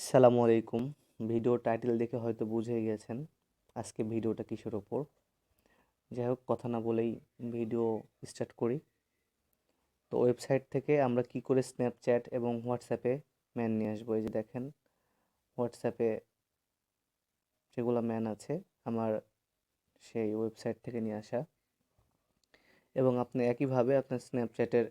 আসসালামু আলাইকুম। Video title দেখে হয়তো বুঝে গেছেন আজকে ভিডিওটা কিসের ওপর। যাই হোক, কথা না বলেই ভিডিও স্টার্ট করি। তো ওয়েবসাইট থেকে আমরা কি করে স্ন্যাপচ্যাট এবং হোয়াটসঅ্যাপে ম্যান নিয়ে আসবো। এই যে দেখেন, হোয়াটসঅ্যাপে যেগুলো ম্যান আছে আমার সেই ওয়েবসাইট থেকে নিয়ে আসা। এবং আপনি একইভাবে আপনার স্ন্যাপচ্যাটের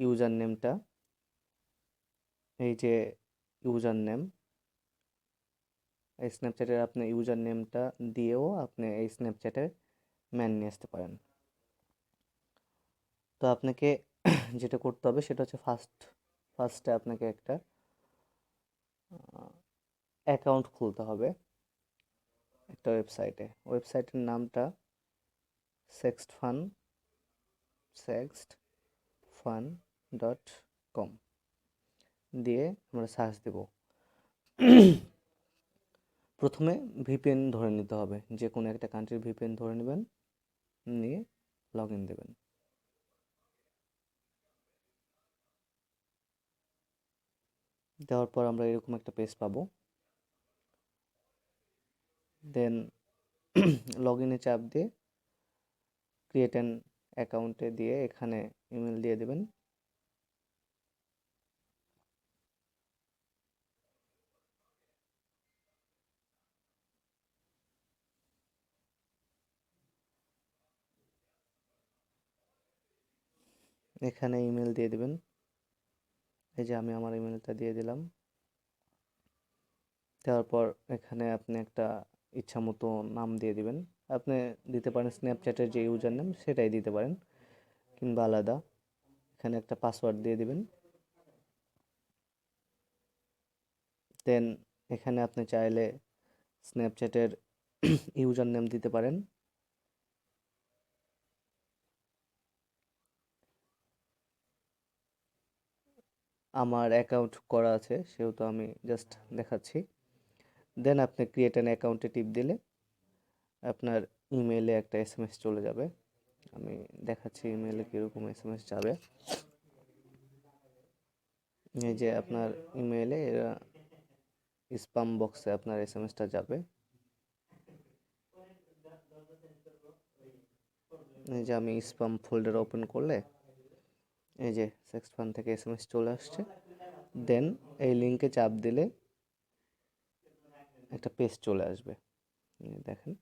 ইউজার নেমটা, এই যে ইউজার নেম, এই স্ন্যাপচ্যাটের আপনার ইউজার নেমটা দিয়েও আপনি এই স্ন্যাপচ্যাটে ম্যান নিয়ে আসতে পারেন। তো আপনাকে যেটা করতে হবে সেটা হচ্ছে ফার্স্টে আপনাকে একটা অ্যাকাউন্ট খুলতে হবে একটা ওয়েবসাইটের নামটা sextfun.com দিয়ে আমরা সার্চ দেব। প্রথমে ভিপিএন ধরে নিতে হবে, যে কোনো একটা কান্ট্রির ভিপিএন ধরে নেবেন, নিয়ে লগ ইন দেবেন। দেওয়ার পর আমরা এরকম একটা পেজ পাবো। দেন লগ ইনে চাপ দিয়ে ক্রিয়েট অ্যান অ্যাকাউন্টে দিয়ে এখানে ইমেল দিয়ে দেবেন। এখানে ইমেল দিয়ে দেবেন। এই যে আমি আমার ইমেলটা দিয়ে দিলাম। দেওয়ার পর এখানে আপনি একটা ইচ্ছা মতো নাম দিয়ে দিবেন। আপনি দিতে পারেন স্ন্যাপচ্যাটের যে ইউজার নেম সেটাই দিতে পারেন, কিংবা আলাদা। এখানে একটা পাসওয়ার্ড দিয়ে দিবেন। দেন এখানে আপনি চাইলে স্ন্যাপচ্যাটের ইউজার নেম দিতে পারেন। আমার অ্যাকাউন্ট করা আছে সেহেতু আমি জাস্ট দেখাচ্ছি। দেন আপনি ক্রিয়েট অ্যান অ্যাকাউন্টে টিপ দিলে আপনার ইমেইলে একটা এসএমএস চলে যাবে। আমি দেখাচ্ছি ইমেইলে কীরকম এসএমএস যাবে। এই যে আপনার ইমেইলে স্প্যাম বক্সে আপনার এসএমএসটা যাবে। এই যে আমি স্প্যাম ফোল্ডার ওপেন করলে এই যে সেক্সফান থেকে এসএমএস চলে আসছে। দেন এই লিঙ্কে চাপ দিলে একটা পেজ চলে আসবে, দেখেন।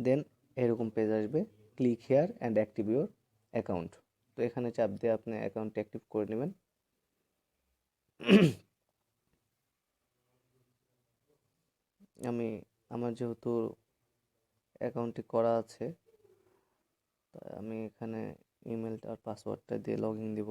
দেন এরকম পেজ আসবে, click here and active your account. তো এখানে চাপ দিয়ে আপনি অ্যাকাউন্ট অ্যাক্টিভ করে নেবেন। আমার যেহেতু অ্যাকাউন্টটি করা আছে, তাই আমি এখানে ইমেলটা আর পাসওয়ার্ডটা দিয়ে লগ ইন দিব।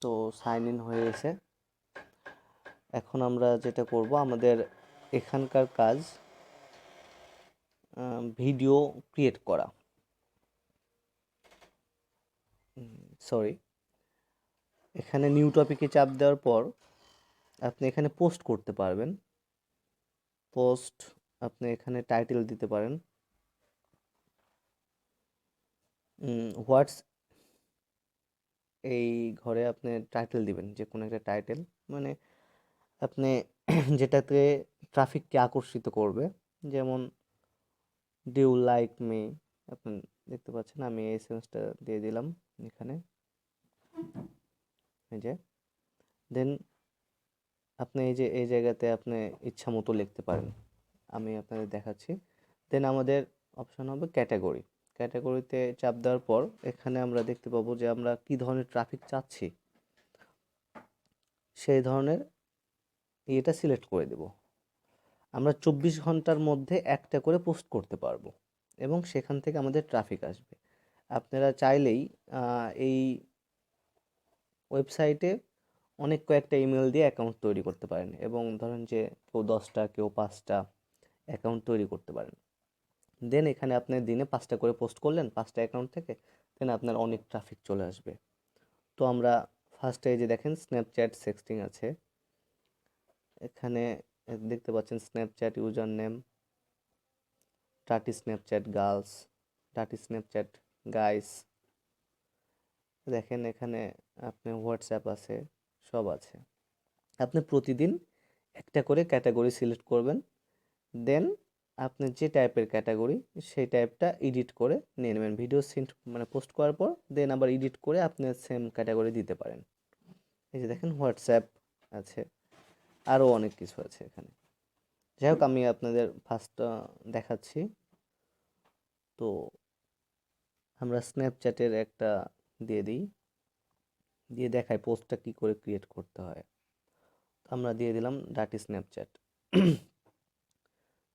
তো সাইন ইন হয়ে গেছে। এখন আমরা যেটা করব, আমাদের এখানকার কাজ ভিডিও ক্রিয়েট করা। সরি, এখানে নিউ টপিকে চাপ দেওয়ার পর আপনি এখানে পোস্ট করতে পারবেন। পোস্ট, আপনি এখানে টাইটেল দিতে পারেন। হোয়াটস, এই ঘরে আপনি টাইটেল দিবেন, যে কোনো একটা টাইটেল, মানে আপনি যেটাতে ট্রাফিককে আকর্ষিত করবে। যেমন ডিউ লাইক মি, আপনি দেখতে পাচ্ছেন আমি এই সেন্সটা দিয়ে দিলাম এখানে, এই যে। দেন আপনি এই যে এই জায়গাতে আপনি ইচ্ছা মতো লিখতে পারেন, আমি আপনাদের দেখাচ্ছি। দেন আমাদের অপশন হবে ক্যাটাগরি। ক্যাটাগরিতে চাপ দেওয়ার পর এখানে আমরা দেখতে পাবো যে আমরা কি ধরনের ট্রাফিক চাচ্ছি, সেই ধরনের এটা সিলেক্ট করে দেব। আমরা 24 ঘন্টার মধ্যে একটা করে পোস্ট করতে পারবো এবং সেখান থেকে আমাদের ট্রাফিক আসবে। আপনারা চাইলেই এই ওয়েবসাইটে অনেক কয়েকটা ইমেল দিয়ে অ্যাকাউন্ট তৈরি করতে পারেন, এবং ধরেন যে কেউ 10টা কেউ 5টা অ্যাকাউন্ট তৈরি করতে পারেন। দেন এখানে আপনি দিনে 5টা করে পোস্ট করলেন 5টা অ্যাকাউন্ট থেকে, দেন আপনার অনেক ট্রাফিক চলে আসবে। তো আমরা ফার্স্টে এই যে দেখেন স্ন্যাপচ্যাট সেক্সটিং আছে, এখানে দেখতে পাচ্ছেন স্ন্যাপচ্যাট ইউজার নেম, টাটি স্ন্যাপচ্যাট গার্লস, টাটি স্ন্যাপচ্যাট গাইস। দেখেন এখানে আপনি হোয়াটসঅ্যাপ আছে, সব আছে। আপনি প্রতিদিন একটা করে ক্যাটাগরি সিলেক্ট করবেন, দেন আপনি যে টাইপের ক্যাটাগরি সেই টাইপটা এডিট করে নিয়ে নেবেন। ভিডিও সিন্ট মানে পোস্ট করার পর দেন আবার এডিট করে আপনি সেম ক্যাটাগরি দিতে পারেন। এই যে দেখেন হোয়াটসঅ্যাপ আছে, আরও অনেক কিছু আছে এখানে। যাই হোক আমি আপনাদের ফার্স্টটা দেখাচ্ছি। তো আমরা স্ন্যাপচ্যাটের একটা দিয়ে দিই, দিয়ে দেখাই পোস্টটা কি করে ক্রিয়েট করতে হয়। আমরা দিয়ে দিলাম ডাটি স্ন্যাপচ্যাট।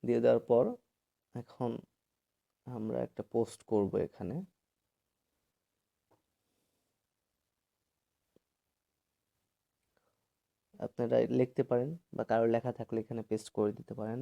দিয়ে দেওয়ার পর এখন আমরা একটা পোস্ট করব এখানে। আপনারা লিখতে পারেন বা কারোর লেখা থাকলে এখানে পেস্ট করে দিতে পারেন।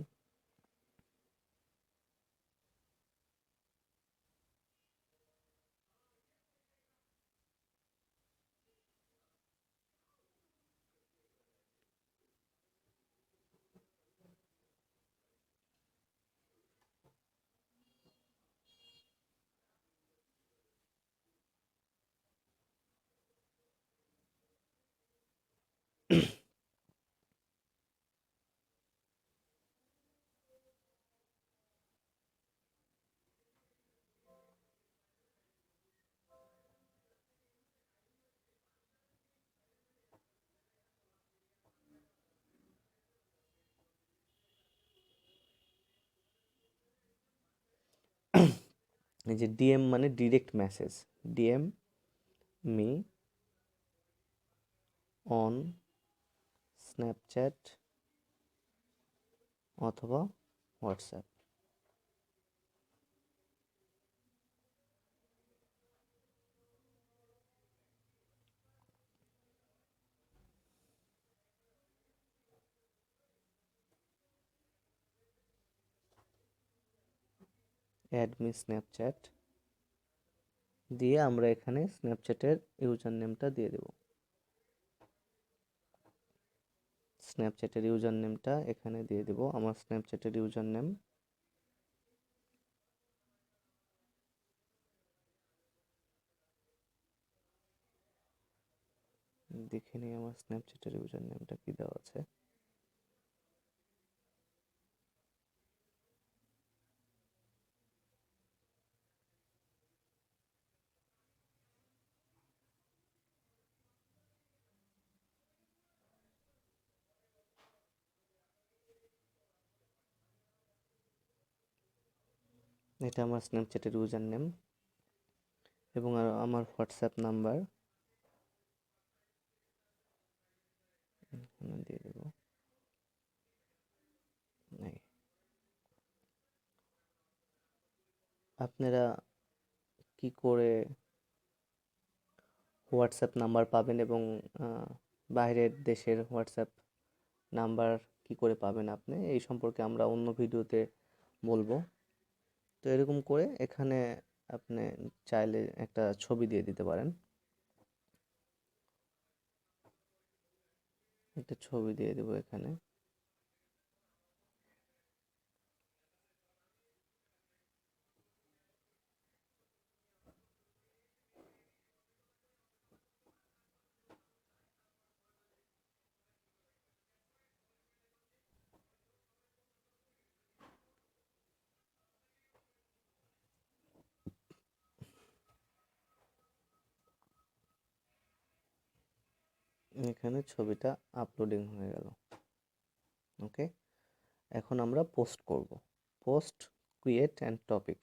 এই যে ডিএম মানে direct message, DM me on Snapchat অথবা হোয়াটসঅ্যাপ। অ্যাড মি স্ন্যাপচ্যাট দিয়ে আমরা এখানে স্ন্যাপচ্যাটের ইউজার নেমটা দিয়ে দেব। স্ন্যাপচ্যাটের ইউজার নেমটা এখানে দিয়ে দেব, আমার স্ন্যাপচ্যাটের ইউজার নেম। দেখে নিই আমার স্ন্যাপচ্যাটের ইউজার নেমটা কি দেওয়া আছে। এটা আমার স্ন্যাপচ্যাটের ইউজার নেম এবং আমার হোয়াটসঅ্যাপ নাম্বার এখানে দিয়ে দেব। এই আপনারা কি করে হোয়াটসঅ্যাপ নাম্বার পাবেন এবং বাইরের দেশের হোয়াটসঅ্যাপ নাম্বার কি করে পাবেন আপনি, এই সম্পর্কে আমরা অন্য ভিডিওতে বলবো। তো এরকম করে এখানে আপনি চাইলে একটা ছবি দিয়ে দিতে পারেন, একটা ছবি দিয়ে দেবো এখানে। এখানে ছবিটা আপলোডিং হয়ে গেল। ওকে, এখন আমরা পোস্ট করব। Post create and topic.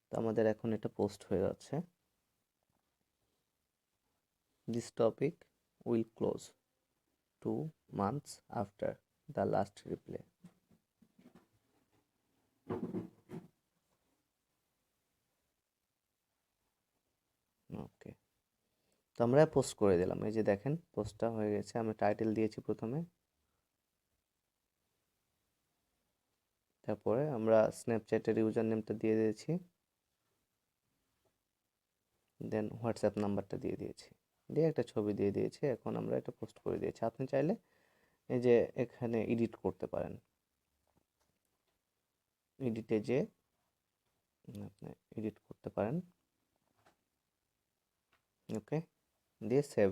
তো আমাদের এখন এটা পোস্ট হয়ে যাচ্ছে। This topic will close 2 months after the last reply. ওকে, তো আমরা পোস্ট করে দিলাম। এই যে দেখেন পোস্টটা হয়ে গেছে। আমি টাইটেল দিয়েছি প্রথমে, তারপরে আমরা স্ন্যাপচ্যাটের ইউজার নেমটা দিয়ে দিয়েছি, দেন হোয়াটসঅ্যাপ নাম্বারটা দিয়ে দিয়েছি, দিয়ে একটা ছবি দিয়ে দিয়েছি। এখন আমরা এটা পোস্ট করে দিয়েছি। আপনি চাইলে এই যে এখানে এডিট করতে পারেন, এডিটে যে আপনি এডিট করতে পারেন। ওকে, দিয়ে সেভ।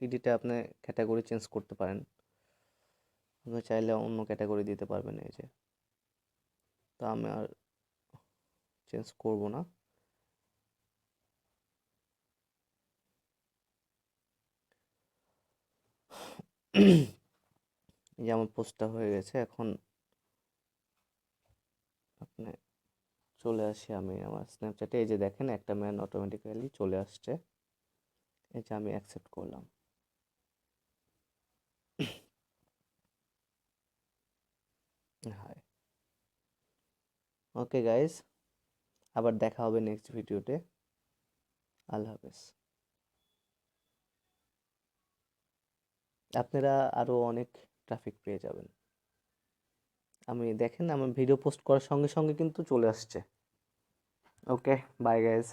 এডিটে আপনি ক্যাটাগরি চেঞ্জ করতে পারেন, আপনি চাইলে অন্য ক্যাটাগরি দিতে পারবেন। এই যে, তো আমি আর চেঞ্জ করব না। এই যে আমার পোস্টটা হয়ে গেছে। এখন আপনি চলে আসি আমি আমার স্ন্যাপচ্যাটে। এই যে দেখেন একটা ম্যান অটোমেটিক্যালি চলে আসছে। এই যে আমি অ্যাকসেপ্ট করলাম। হাই, ওকে গাইজ, আবার দেখা হবে নেক্সট ভিডিওতে। আল্লাহ হাফেজ। আপনারা আরও অনেক ট্রাফিক পেয়ে যাবেন। আমি দেখেন আমার ভিডিও পোস্ট করার সঙ্গে সঙ্গে কিন্তু চলে আসছে। ওকে, বাই গাইজ।